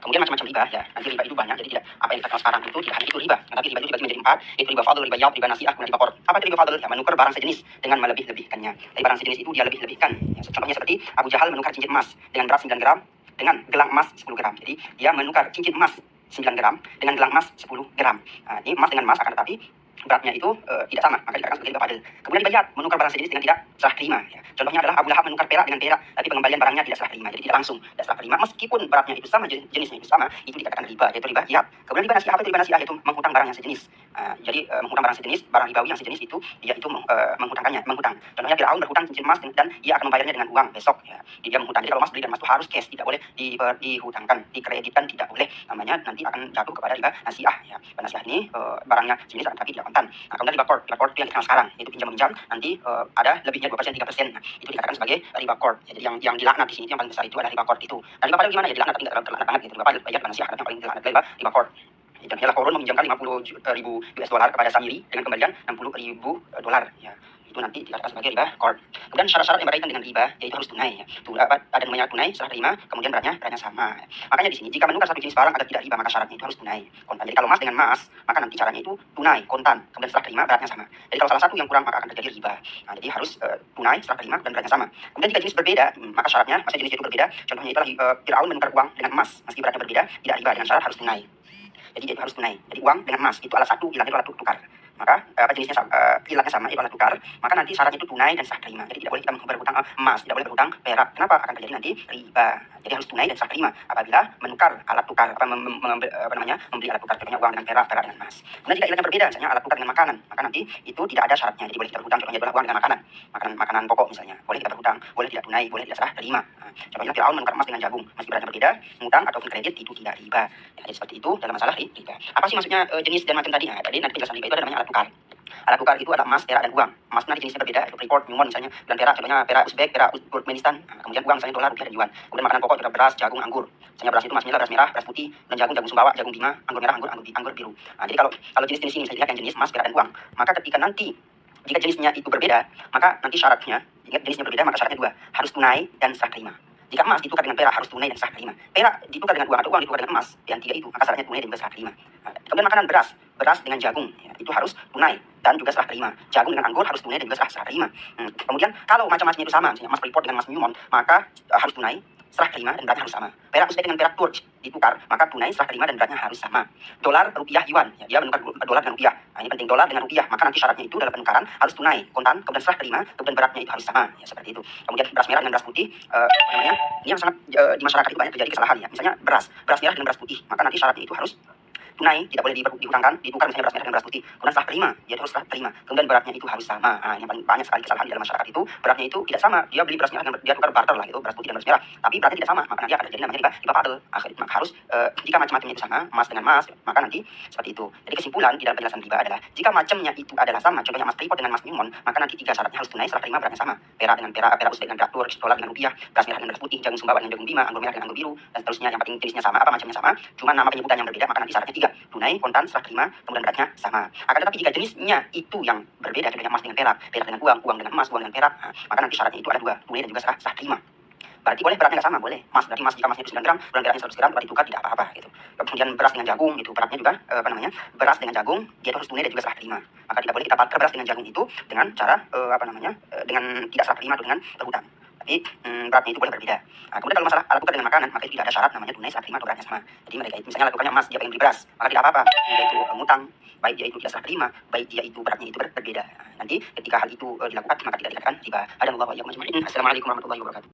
Kemudian macam-macam riba ya. Nanti riba itu banyak, jadi tidak apa yang kita kenal sekarang itu tidak hanya itu riba. Tapi riba itu dibagi menjadi 4, yaitu riba fadl, riba yaud, riba nasiah, kemudian riba qard. Apa itu riba fadl? Ya, menukar barang sejenis dengan melebih-lebihkannya. Jadi barang sejenis itu dia lebih-lebihkan. Ya, contohnya seperti Abu Jahal menukar cincin emas dengan berat 9 gram dengan gelang emas 10 gram. Jadi dia menukar cincin emas 9 gram dengan gelang emas 10 gram. Nah, ini emas dengan emas, akan tetapi beratnya itu tidak sama, maka dikatakan sebagai riba fadl. Kemudian riba yaud, menukar barang sejenis dengan tidak serah terima. Ya. Contohnya adalah Abu Lahab menukar perak dengan perak, tapi pengembalian barangnya tidak serah terima, jadi tidak langsung, tidak serah terima. Meskipun beratnya itu sama, jenisnya itu sama, itu dikatakan riba, yaitu riba yaud. Kemudian riba nasiah, apa itu riba nasiah? Yaitu menghutang barang yang sejenis. Jadi menghutang barang sejenis, barang ribawi yang sejenis itu dia itu menghutangkannya, menghutang. Contohnya Firaun berhutang cincin emas dan ia akan membayarnya dengan uang besok. Ya. Jadi dia menghutang. Jadi kalau emas beli dan emas itu harus cash, tidak boleh dihutangkan, dikreditkan, tidak boleh. Namanya nanti akan jatuh kepada riba nasiah. Ya. Riba nasiah ini barangnya sejenis tapi tidak kontan. Nah, kemudian riba qard, riba qard itu yang dikenal sekarang, yaitu pinjam meminjam, nanti ada lebihnya 2%, 3%. Nah, itu dikatakan sebagai riba qard. Ya, jadi yang dilaknat di sini yang paling besar itu adalah riba qard itu. Dan riba fadl gimana ya? Dilaknat tapi tidak terlalu terlaknat banget gitu. Riba fadl, riba nasiah yang paling dilaknat riba qard. Dan ialah Korun meminjamkan 50.000 US dollar kepada Samiri dengan kembalian 60.000 dolar. Ya, itu nanti dikatakan sebagai riba qard. Kemudian syarat-syarat yang berkaitan dengan riba yaitu harus tunai. Ya. Ada namanya tunai, serah terima, kemudian beratnya sama. Makanya di sini jika menukar satu jenis barang agar tidak riba, maka syaratnya itu harus tunai, kontan. Jadi kalau emas dengan emas, maka nanti caranya itu tunai, kontan, kemudian serah terima, beratnya sama. Jadi kalau salah satu yang kurang maka akan terjadi riba. Nah, jadi harus tunai, serah terima, dan beratnya sama. Kemudian jika jenis berbeda, maka syaratnya masa jenis itu berbeda. Contohnya itulah Firaun menukar uang dengan emas, meski beratnya berbeda, tidak riba dengan syarat harus tunai. Jadi itu harus tunai. Jadi uang dengan emas itu alat satu, ilahnya itu alat tukar. Maka jenisnya ilahnya sama, itu alat tukar. Maka nanti syaratnya itu tunai dan serah terima. Jadi tidak boleh kita berhutang emas, tidak boleh berhutang perak. Kenapa? Akan terjadi nanti riba. Jadi harus tunai dan serah terima apabila menukar alat tukar, membeli alat tukar, contohnya uang dengan perak, perak dengan emas. Kemudian jika ilahnya berbeda, misalnya alat tukar dengan makanan, maka nanti itu tidak ada syaratnya. Jadi boleh kita berhutang, contohnya adalah uang dengan makanan pokok misalnya. Boleh kita berhutang, boleh tidak tunai, boleh tidak serah terima. Contohnya Firaun menukar emas dengan jagung, meski beratnya berbeda, ngutang ataupun kredit itu tidak riba. Ya, jadi seperti itu dalam masalah riba. Apa sih maksudnya jenis dan macam tadi? Nah, tadi nanti penjelasan riba itu ada namanya alat tukar. Alat tukar itu adalah emas, perak, dan uang. Emas nanti jenisnya berbeda, itu Freeport, Newmont misalnya. Dan perak, contohnya perak Uzbek, perak Turkmenistan. Nah, kemudian uang misalnya dolar, rupiah, dan yuan. Kemudian makanan pokok juga beras, jagung, anggur. Misalnya beras itu emas merah, beras merah, beras putih, dan jagung, jagung sumbawa, jagung bima, anggur merah, anggur biru. Nah, jadi kalau jenis-jenis ini saya lihat yang jenis emas, perak, dan uang, maka ketika nanti jika jenisnya itu berbeda, maka nanti syaratnya, jika jenisnya berbeda, maka syaratnya dua, harus tunai dan serah terima. Jika emas ditukar dengan perak harus tunai dan serah terima. Perak ditukar dengan uang atau uang ditukar dengan emas, yang tiga itu, maka syaratnya tunai dan juga serah terima. Nah, kemudian makanan beras dengan jagung, ya, itu harus tunai dan juga serah terima. Jagung dengan anggur harus tunai dan juga serah terima. Kemudian kalau macam-macamnya itu sama, misalnya emas Freeport dengan emas Newmont, maka harus tunai, serah terima, dan beratnya harus sama. Perak Uzbek dengan perak Turk ditukar, maka tunai, serah terima, dan beratnya harus sama. Dolar, rupiah, yuan, ya, dia menukar dolar dengan rupiah. Nah, ini penting, dolar dengan rupiah, maka nanti syaratnya itu dalam penukaran harus tunai, kontan, kemudian serah terima, kemudian beratnya itu harus sama, ya, seperti itu. Kemudian beras merah dengan beras putih, ini yang sangat di masyarakat itu banyak terjadi kesalahan, ya. Misalnya beras merah dengan beras putih, maka nanti syaratnya itu harus tunai, tidak boleh dihutangkan, ditukar misalnya beras merah dengan beras putih, kemudian serah terima, dia harus serah terima, kemudian beratnya itu harus sama. Nah, ini paling banyak sekali kesalahan di dalam masyarakat itu, beratnya itu tidak sama, dia beli beras merah dengan dia tukar barter lah, itu beras putih dan beras merah, tapi beratnya tidak sama, maka nanti akan terjadi namanya riba fadl. Maka harus jika macam-macamnya itu sama, emas dengan emas, maka nanti seperti itu. Jadi kesimpulan di dalam penjelasan riba adalah jika macamnya itu adalah sama, contohnya emas Freeport dengan emas Newmont, maka nanti tiga syaratnya harus tunai, serah terima, beratnya sama. Perak dengan perak, perak Uzbek dengan perak Turk, dolar dengan rupiah, beras merah dengan beras putih, jagung sumbawa dengan jagung bima, anggur merah dengan anggur biru, dan seterusnya. Yang penting jenisnya sama, apa macamnya sama, cuma nama penyebutan yang berbeda, maka nanti syaratnya tiga, tunai, kontan, serah terima, kemudian beratnya sama. Akan tetapi jika jenisnya itu yang berbeda, contohnya emas dengan perak, perak dengan uang, uang dengan emas, uang dengan perak, maka nanti syaratnya itu ada dua, tunai dan juga serah terima. Berarti boleh beratnya nggak sama, boleh. Emas berarti emas, jika emasnya itu 9 gram, kemudian peraknya 100 gram, berarti tukar tidak apa-apa gitu. Kemudian beras dengan jagung itu beratnya juga beras dengan jagung dia harus tunai dan juga serah terima. Maka tidak boleh kita pakai beras dengan jagung itu dengan cara dengan tidak serah terima atau dengan berhutang. Tapi beratnya itu boleh berbeda. Nah, kemudian kalau masalah alat tukar dengan makanan, maka itu tidak ada syarat namanya tunai, serah terima atau beratnya sama. Jadi mereka itu misalnya alat tukarnya emas, dia pengen beli beras, maka tidak apa-apa. Dia itu ngutang, baik dia itu tidak serah terima, baik dia itu beratnya itu berbeda. Nah, nanti ketika hal itu dilakukan maka tidak dikatakan riba. Assalamualaikum warahmatullahi wabarakatuh.